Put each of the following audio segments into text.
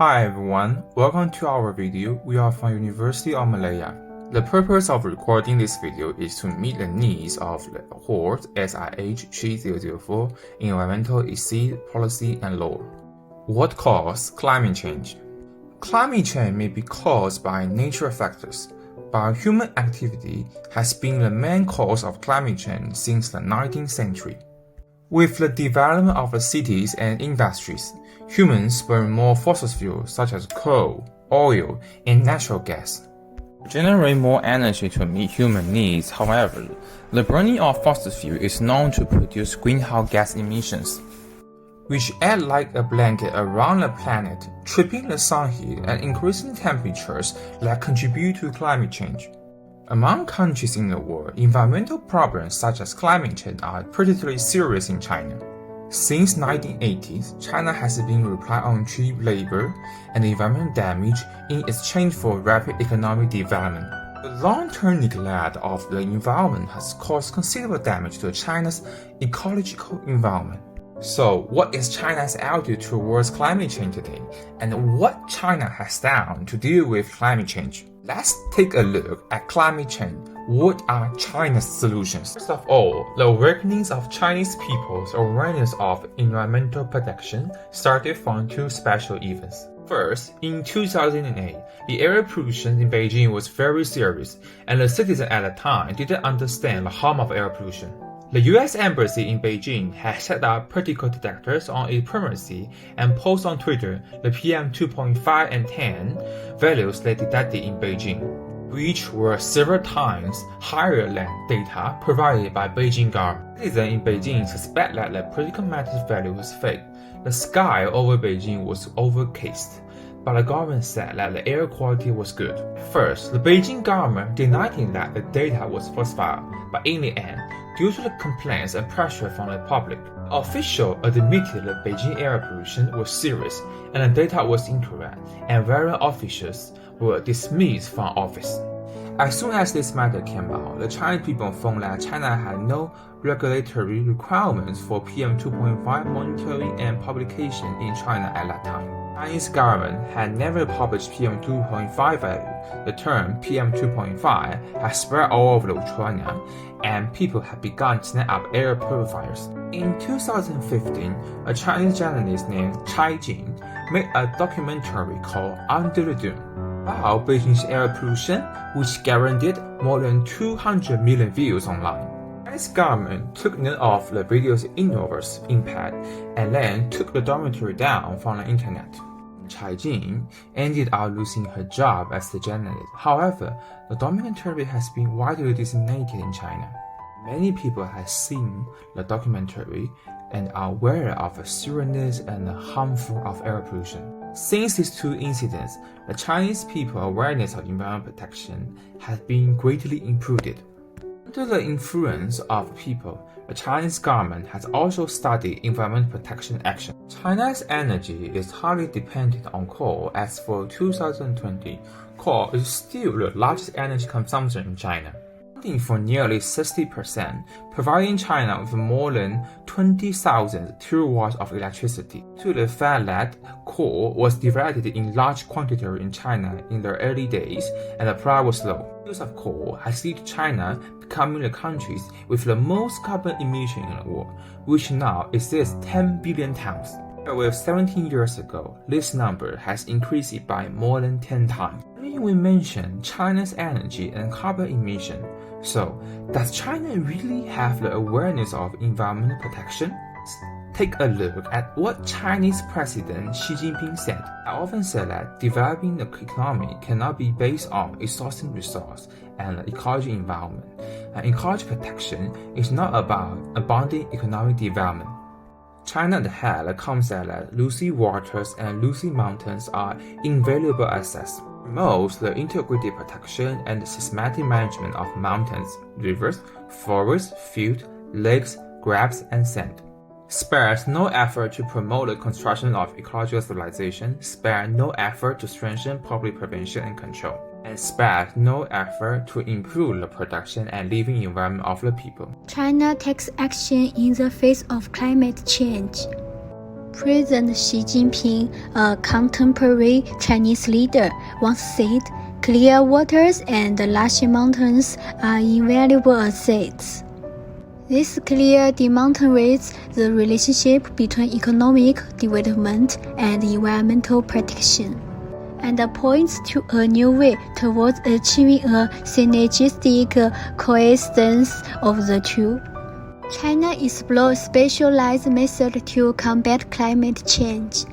Hi everyone, welcome to our video. We are from University of Malaya. The purpose of recording this video is to meet the needs of the cohort SIH3004 Environmental Ethics Policy and Law. What causes climate change? Climate change may be caused by natural factors, but human activity has been the main cause of climate change since the 19th century. With the development of the cities and industries, humans burn more fossil fuels such as coal, oil, and natural gas. To generate more energy to meet human needs, however, the burning of fossil fuel is known to produce greenhouse gas emissions, which act like a blanket around the planet, trapping the sun heat and increasing temperatures that contribute to climate change. Among countries in the world, environmental problems such as climate change are particularly serious in China. Since 1980s, China has been relying on cheap labor and environmental damage in exchange for rapid economic development. The long-term neglect of the environment has caused considerable damage to China's ecological environment. So, what is China's attitude towards climate change today, and what China has done to deal with climate change? Let's take a look at climate change. What are China's solutions? First of all, the awakenings of Chinese people's awareness of environmental protection started from two special events. First, in 2008, the air pollution in Beijing was very serious, and the citizens at the time didn't understand the harm of air pollution. The US Embassy in Beijing has set up particle detectors on its premises and posts on Twitter the PM 2.5 and 10 values they detected in Beijing, which were several times higher than data provided by Beijing government. Citizens in Beijing suspect that the particle matter value was fake. The sky over Beijing was overcast, but the government said that the air quality was good. First, the Beijing government denied that the data was falsified, but in the end, due to the complaints and pressure from the public, the official admitted that Beijing air pollution was serious and the data was incorrect, and various officials were dismissed from office. As soon as this matter came out, the Chinese people found that China had no regulatory requirements for PM 2.5 monitoring and publication in China at that time. The Chinese government had never published PM 2.5 value. The term PM 2.5 has spread all over China, and people have begun to snap up air purifiers. In 2015, a Chinese journalist named Chai Jing made a documentary called Under the Dome about Beijing's air pollution, which guaranteed more than 200 million views online. The Chinese government took note of the video's enormous impact and then took the documentary down from the internet. Chai Jing ended up losing her job as a journalist. However, the documentary has been widely disseminated in China. Many people have seen the documentary and are aware of the seriousness and the harmful of air pollution. Since these two incidents, the Chinese people's awareness of environmental protection has been greatly improved. Under the influence of people, the Chinese government has also studied environmental protection action. China's energy is highly dependent on coal. As for 2020, coal is still the largest energy consumption in China, accounting for nearly 60%, providing China with more than 20,000 kilowatts of electricity. Due to the fact that coal was developed in large quantities in China in the early days and the price was low, the use of coal has led to China becoming the country with the most carbon emission in the world, which now exceeds 10 billion tons. With 17 years ago, this number has increased by more than 10 times. We mentioned China's energy and carbon emission. So, does China really have the awareness of environmental protection? Let's take a look at what Chinese President Xi Jinping said. I often say that developing the economy cannot be based on exhausting resources and the ecological environment. And ecological protection is not about abounding economic development. China had the concept that losing waters and losing mountains are invaluable assets. Promotes the integrated protection and systematic management of mountains, rivers, forests, fields, lakes, grass, and sand. Spares no effort to promote the construction of ecological civilization, spares no effort to strengthen public prevention and control, and spares no effort to improve the production and living environment of the people. China takes action in the face of climate change. President Xi Jinping, a contemporary Chinese leader, once said, "Clear waters and lush mountains are invaluable assets." This clearly demonstrates the relationship between economic development and environmental protection, and points to a new way towards achieving a synergistic coexistence of the two. China explores specialized methods to combat climate change.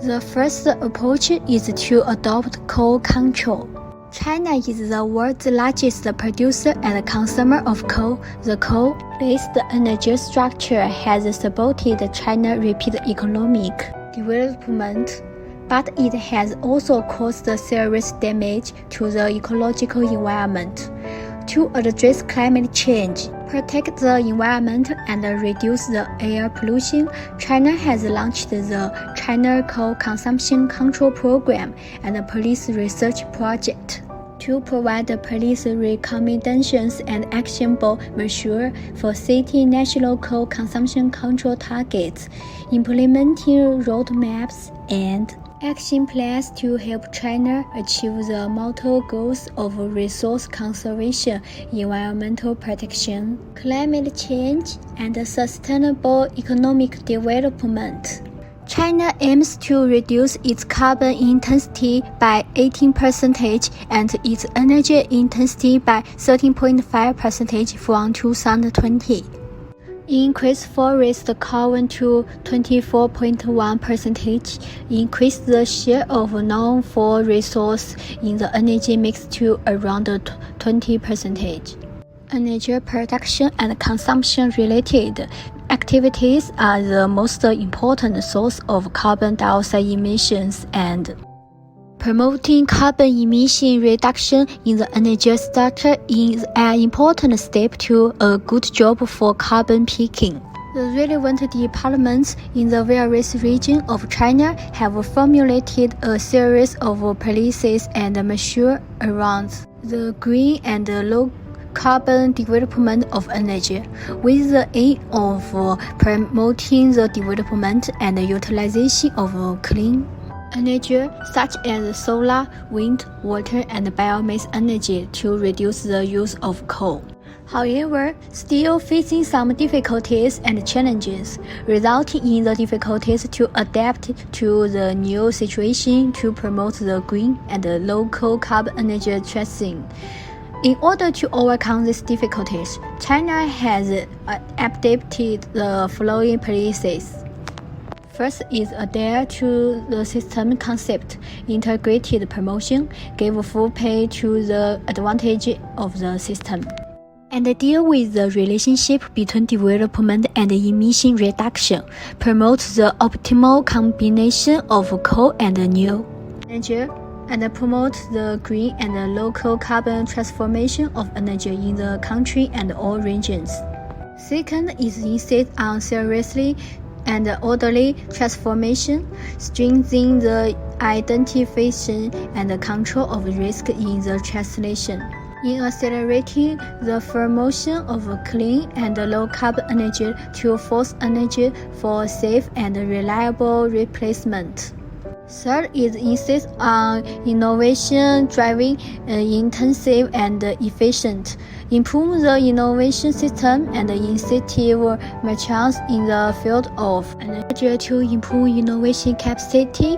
The first approach is to adopt coal control. China is the world's largest producer and consumer of coal. The coal-based energy structure has supported China's rapid economic development, but it has also caused serious damage to the ecological environment. To address climate change, protect the environment, and reduce the air pollution, China has launched the China Coal Consumption Control Program and the Police Research Project to provide police recommendations and actionable measures for setting national coal consumption control targets, implementing roadmaps, and action plans to help China achieve the multiple goals of resource conservation, environmental protection, climate change, and sustainable economic development. China aims to reduce its carbon intensity by 18% and its energy intensity by 13.5% from 2020. Increase forest carbon to 24.1%, increase the share of non-fossil resources in the energy mix to around 20%. Energy production and consumption-related activities are the most important source of carbon dioxide emissions, and promoting carbon emission reduction in the energy sector is an important step to a good job for carbon peaking. The relevant departments in the various regions of China have formulated a series of policies and measures around the green and low carbon development of energy, with the aim of promoting the development and utilization of clean energy such as solar, wind, water, and biomass energy to reduce the use of coal. However, still facing some difficulties and challenges, resulting in the difficulties to adapt to the new situation to promote the green and low carbon energy transition. In order to overcome these difficulties, China has adapted the following policies. First is adhere to the system concept, integrated promotion, give full pay to the advantage of the system, and deal with the relationship between development and emission reduction, promote the optimal combination of coal and new energy, and promote the green and local carbon transformation of energy in the country and all regions. Second is insist on seriously and orderly transformation, strengthening the identification and control of risk in the translation, in accelerating the promotion of clean and low carbon energy to force energy for safe and reliable replacement. Third is insist on innovation driving intensive and efficient, improve the innovation system and incentive merchants in the field of energy to improve innovation capacity,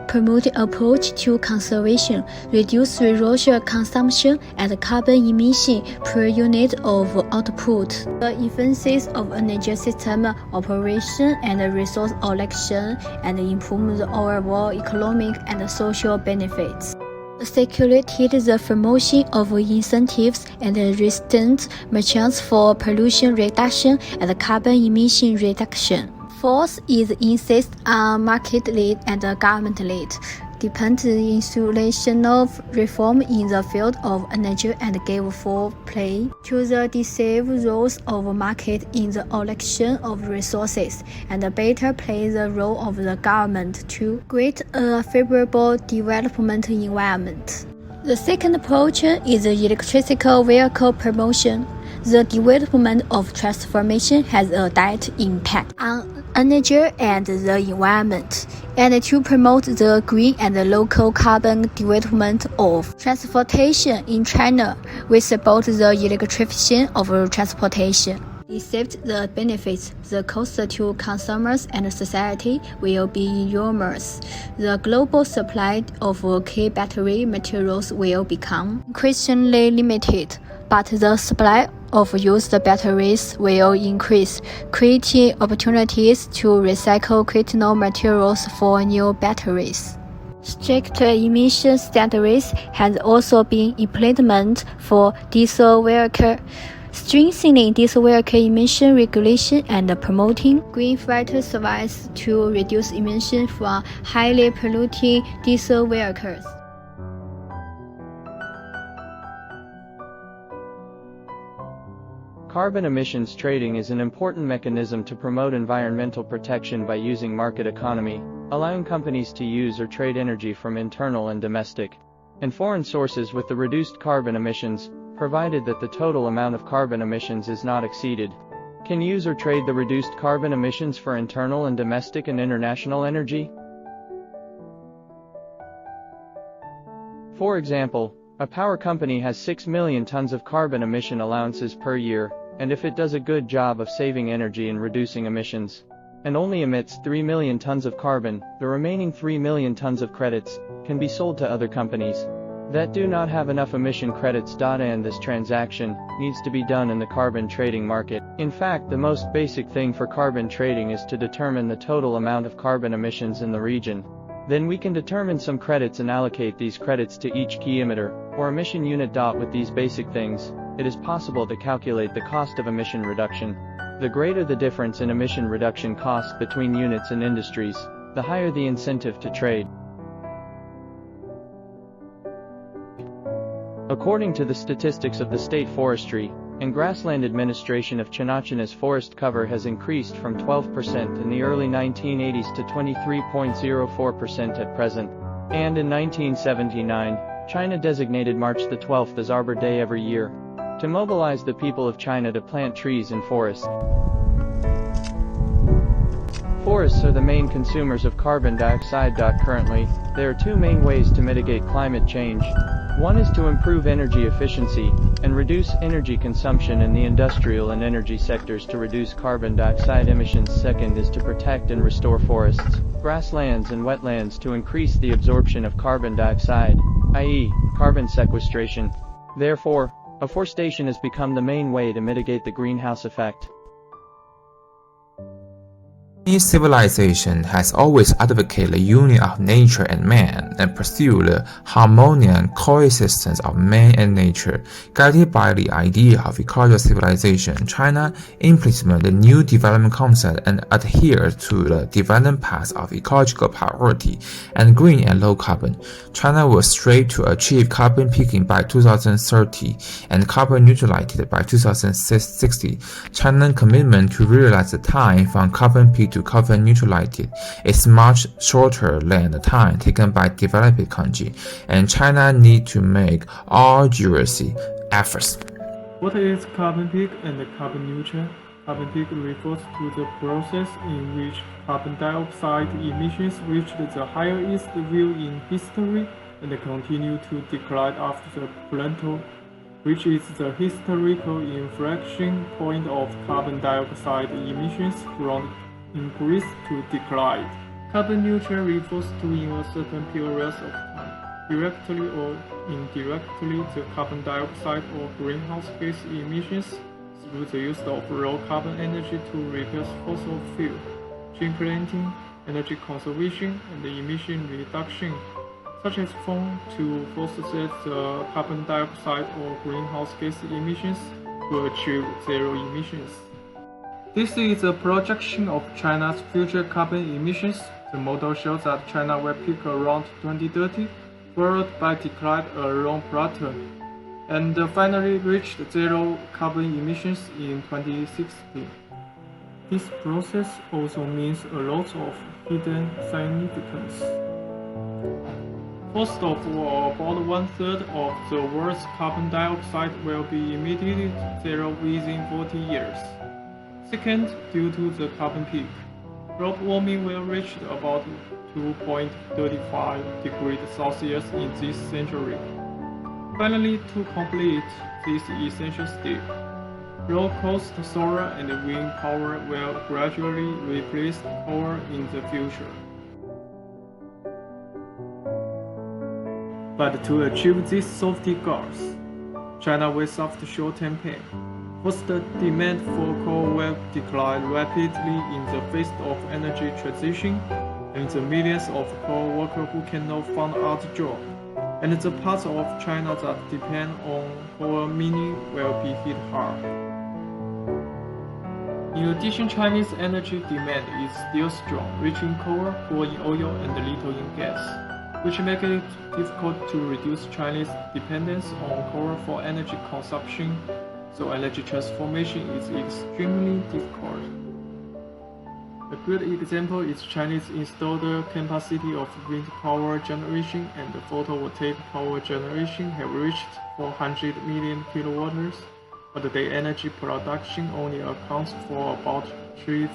promote approach to conservation, reduce resource consumption and carbon emission per unit of output, the efficiency of energy system operation and resource allocation, and improve the overall economic and social benefits. Circulated the promotion of incentives and restraint merchants for pollution reduction and carbon emission reduction. Fourth is insist on market-led and government-led, dependent institutional reform in the field of energy and give full play to the decisive roles of market in the allocation of resources, and better play the role of the government to create a favorable development environment. The second approach is the electrical vehicle promotion. The development of transformation has a direct impact on energy and the environment, and to promote the green and local carbon development of transportation in China, we support the electrification of transportation. Except the benefits, the cost to consumers and society will be enormous. The global supply of key battery materials will become increasingly limited, but the supply of used batteries will increase, creating opportunities to recycle critical materials for new batteries. Strict emission standards have also been implemented for diesel vehicles, strengthening diesel vehicle emission regulation and promoting green freight service to reduce emissions from highly polluting diesel vehicles. Carbon emissions trading is an important mechanism to promote environmental protection by using market economy, allowing companies to use or trade energy from internal and domestic and foreign sources with the reduced carbon emissions, provided that the total amount of carbon emissions is not exceeded. Can use or trade the reduced carbon emissions for internal and domestic and international energy? For example, a power company has 6 million tons of carbon emission allowances per year, and if it does a good job of saving energy and reducing emissions, and only emits 3 million tons of carbon, the remaining 3 million tons of credits can be sold to other companies that do not have enough emission credits. And this transaction needs to be done in the carbon trading market. In fact, the most basic thing for carbon trading is to determine the total amount of carbon emissions in the region. Then we can determine some credits and allocate these credits to each key emitter or emission unit. With these basic things, it is possible to calculate the cost of emission reduction. The greater the difference in emission reduction costs between units and industries, the higher the incentive to trade. According to the statistics of the State Forestry and Grassland Administration of China's forest cover has increased from 12% in the early 1980s to 23.04% at present. And in 1979, China designated March the 12th as Arbor Day every year, to mobilize the people of China to plant trees in forests. Forests are the main consumers of carbon dioxide. Currently, there are two main ways to mitigate climate change. One is to improve energy efficiency and reduce energy consumption in the industrial and energy sectors to reduce carbon dioxide emissions. Second is to protect and restore forests, grasslands and wetlands to increase the absorption of carbon dioxide, i.e., carbon sequestration. Therefore, afforestation has become the main way to mitigate the greenhouse effect. Chinese civilization has always advocated the union of nature and man and pursued the harmonious coexistence of man and nature. Guided by the idea of ecological civilization, China implemented the new development concept and adhered to the development path of ecological priority and green and low carbon. China will strive to achieve carbon peaking by 2030 and carbon neutrality by 2060. China's commitment to realize the time from carbon peak to carbon neutrality is much shorter than the time taken by developing countries, and China needs to make arduous efforts. What is carbon peak and carbon neutral? Carbon peak refers to the process in which carbon dioxide emissions reached the highest value in history and continue to decline after the plateau, which is the historical inflection point of carbon dioxide emissions from increase to decline. Carbon neutral refers to in a certain period of time, directly or indirectly, the carbon dioxide or greenhouse gas emissions through the use of low carbon energy to replace fossil fuel, implementing energy conservation and emission reduction, such as form to offset the carbon dioxide or greenhouse gas emissions to achieve zero emissions. This is a projection of China's future carbon emissions. The model shows that China will peak around 2030, followed by decline along plateau, and finally reach zero carbon emissions in 2060. This process also means a lot of hidden significance. First of all, about one-third of the world's carbon dioxide will be emitted to zero within 40 years. Second, due to the carbon peak, global warming will reach about 2.35 degrees Celsius in this century. Finally, to complete this essential step, low-cost solar and wind power will gradually replace coal in the future. But to achieve these safety goals, China will suffer short-term pain. First, the demand for coal will decline rapidly in the face of energy transition, and the millions of coal workers who cannot find other jobs, and the parts of China that depend on coal mining will be hit hard. In addition, Chinese energy demand is still strong, rich in coal, poor in oil, and little in gas, which makes it difficult to reduce Chinese dependence on coal for energy consumption, so energy transformation is extremely difficult. A good example is China's installed capacity of wind power generation and photovoltaic power generation have reached 400 million kilowatts, but their energy production only accounts for about 3%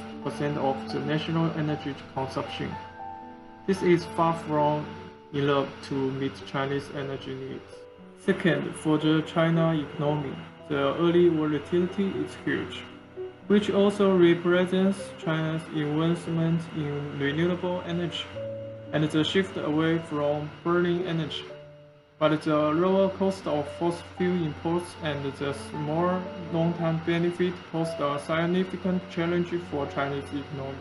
of the national energy consumption. This is far from enough to meet Chinese energy needs. Second, for the China economy, the early volatility is huge, which also represents China's investment in renewable energy and the shift away from burning energy. But the lower cost of fossil fuel imports and the small long-term benefit pose a significant challenge for Chinese economy.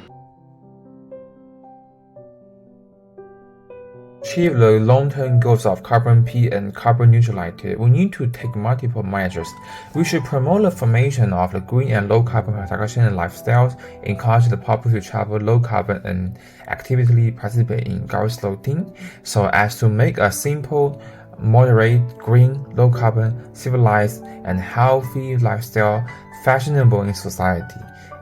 To achieve the long-term goals of carbon peak and carbon neutrality, we need to take multiple measures. We should promote the formation of the green and low-carbon production and lifestyles, encourage the public to travel low-carbon and actively participate in goals loading, so as to make a simple, moderate, green, low-carbon, civilized, and healthy lifestyle fashionable in society.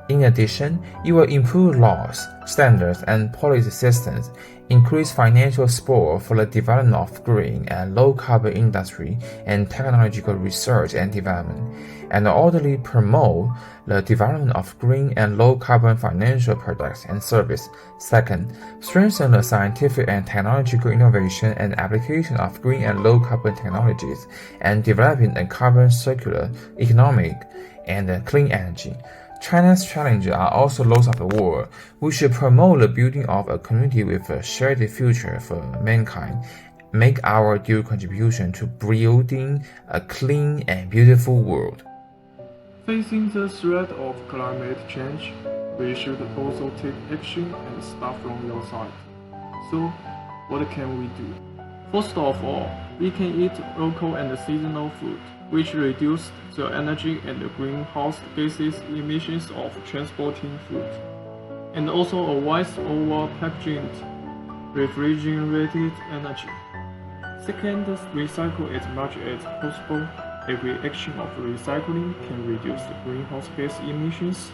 In addition, it will improve laws, standards, and policy systems, increase financial support for the development of green and low-carbon industry and technological research and development, and orderly promote the development of green and low-carbon financial products and services. Second, strengthen the scientific and technological innovation and application of green and low-carbon technologies, and developing a carbon circular economic and clean energy. China's challenges are also those of the world. We should promote the building of a community with a shared future for mankind, make our due contribution to building a clean and beautiful world. Facing the threat of climate change, we should also take action and start from your side. So, what can we do? First of all, we can eat local and seasonal food, which reduce the energy and the greenhouse gases emissions of transporting food, and also avoid over-packaging refrigerated energy. Second, recycle as much as possible. Every action of recycling can reduce the greenhouse gas emissions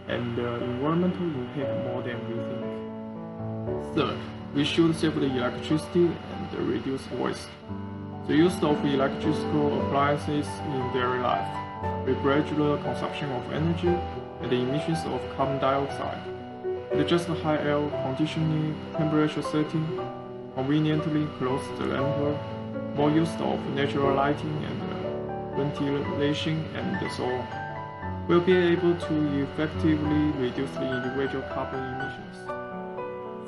and the environmental impact more than we think. Third, we should save the electricity and reduce waste. The use of electrical appliances in daily life will reduce the consumption of energy and the emissions of carbon dioxide. And just high air conditioning, temperature setting, conveniently close the lamp, more use of natural lighting and ventilation, and so on, will be able to effectively reduce the individual carbon emissions.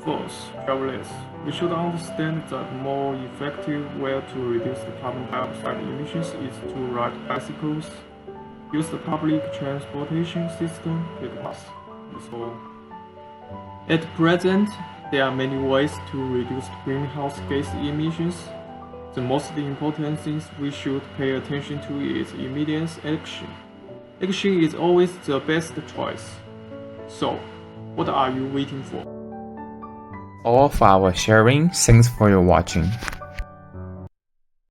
Fourth, travel less. We should understand that more effective way to reduce the carbon dioxide emissions is to ride bicycles, use the public transportation system, take bus, and so on. At present, there are many ways to reduce greenhouse gas emissions. The most important things we should pay attention to is immediate action. Action is always the best choice. So, what are you waiting for? All for our sharing. Thanks for your watching.